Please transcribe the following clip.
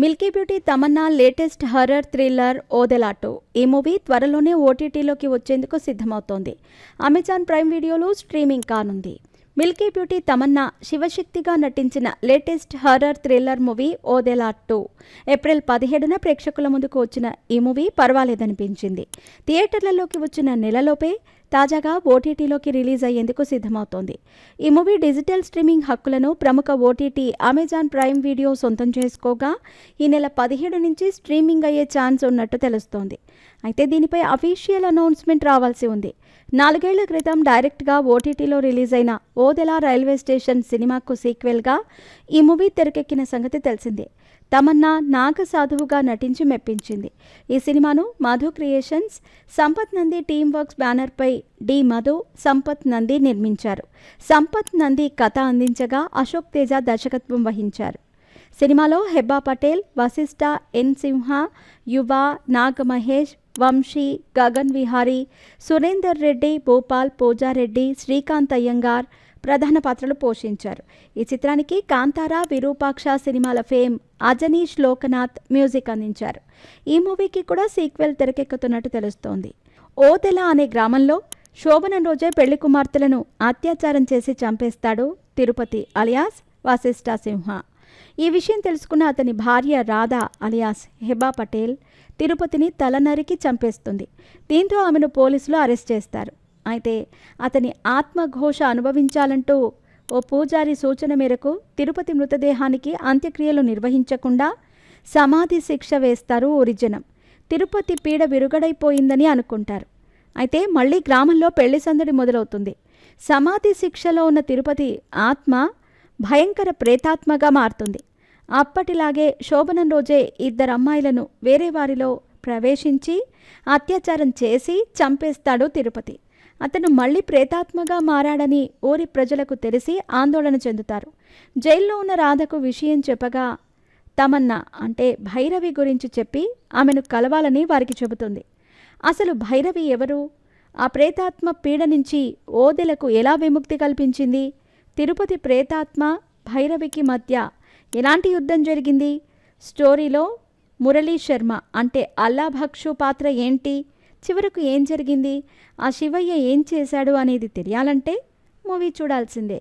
Milky beauty Tamannaah latest horror thriller Odela 2 ఈ movie త్వరలోనే ఓటీటీలోకి వచ్చేందుకు సిద్ధమవుతోంది. అమెజాన్ ప్రైమ్ వీడియోలో స్ట్రీమింగ్ కానుంది. మిల్కీ బ్యూటీ తమన్నా శివశక్తిగా నటించిన latest horror thriller movie Odela 2 April 17న ప్రేక్షకుల ముందుకు వచ్చిన ఈ మూవీ పర్వాలేదనిపించింది. థియేటర్లలోకి వచ్చిన నెలలోపే తాజాగా ఓటీటీలోకి రిలీజ్ అయ్యేందుకు సిద్ధమవుతోంది. ఈ మూవీ డిజిటల్ స్ట్రీమింగ్ హక్కులను ప్రముఖ ఓటీటీ అమెజాన్ ప్రైమ్ వీడియో సొంతం చేసుకోగా ఈ నెల 17 నుంచి స్ట్రీమింగ్ అయ్యే ఛాన్స్ ఉన్నట్టు తెలుస్తోంది. అయితే దీనిపై అఫీషియల్ అనౌన్స్మెంట్ రావాల్సి ఉంది. 4 ఏళ్ల క్రితం డైరెక్ట్గా ఓటీటీలో రిలీజ్ అయిన ఓదెలా రైల్వే స్టేషన్ సినిమాకు సీక్వెల్గా ఈ మూవీ తెరకెక్కిన సంగతి తెలిసిందే. తమన్నా నాగ సాధువుగా నటించి మెప్పించింది. ఈ సినిమాను Madhu creations, Sampath Nandi team works బ్యానర్పై డి మధు, సంపత్ నంది నిర్మించారు. సంపత్ నంది కథ అందించగా అశోక్ తేజ దర్శకత్వం వహించారు. సినిమాలో హెబ్బా పటేల్, వశిష్ఠ, ఎన్ సింహ, యువ, నాగ మహేష్, వంశీ, గగన్ విహారీ, సురేందర్ రెడ్డి, భూపాల్ పూజారెడ్డి, శ్రీకాంత్ అయ్యంగార్ ప్రధాన పాత్రలు పోషించారు. ఈ చిత్రానికి కాంతారా, విరూపాక్ష సినిమాల ఫేమ్ అజనీష్ లోకనాథ్ మ్యూజిక్ అందించారు. ఈ మూవీకి కూడా సీక్వెల్ తెరకెక్కుతున్నట్టు తెలుస్తోంది. ఓదెలా అనే గ్రామంలో శోభనం రోజే పెళ్లి కుమార్తెలను అత్యాచారం చేసి చంపేస్తాడు తిరుపతి అలియాస్ వశిష్ఠ సింహ. ఈ విషయం తెలుసుకున్న అతని భార్య రాధా అలియాస్ హెబా పటేల్ తిరుపతిని తల నరికి చంపేస్తుంది. దీంతో ఆమెను పోలీసులు అరెస్ట్ చేస్తారు. అయితే అతని ఆత్మఘోష అనుభవించాలంటూ ఓ పూజారి సూచన మేరకు తిరుపతి మృతదేహానికి అంత్యక్రియలు నిర్వహించకుండా సమాధి శిక్ష వేస్తారు ఒరిజినం. తిరుపతి పీడ విరుగడైపోయిందని అనుకుంటారు. అయితే మళ్ళీ గ్రామంలో పెళ్లి సందడి మొదలవుతుంది. సమాధి శిక్షలో ఉన్న తిరుపతి ఆత్మ భయంకర ప్రేతాత్మగా మారుతుంది. అప్పటిలాగే శోభనం రోజే 2 అమ్మాయిలను వేరే వారిలో ప్రవేశించి అత్యాచారం చేసి చంపేస్తాడు తిరుపతి. అతను మళ్ళీ ప్రేతాత్మగా మారాడని ఊరి ప్రజలకు తెలిసి ఆందోళన చెందుతారు. జైల్లో ఉన్న రాధకు విషయం చెప్పగా తమన్నా అంటే భైరవి గురించి చెప్పి ఆమెను కలవాలని వారికి చెబుతుంది. అసలు భైరవి ఎవరు? ఆ ప్రేతాత్మ పీడ నుంచి ఓదెలకు ఎలా విముక్తి కల్పించింది? తిరుపతి ప్రేతాత్మ భైరవికి మధ్య ఎలాంటి యుద్ధం జరిగింది? స్టోరీలో మురళీ శర్మ అంటే అల్లాభక్షు పాత్ర ఏంటి? చివరకు ఏం జరిగింది? ఆ శివయ్య ఏం చేశాడు అనేది తెలియాలంటే మూవీ చూడాల్సిందే.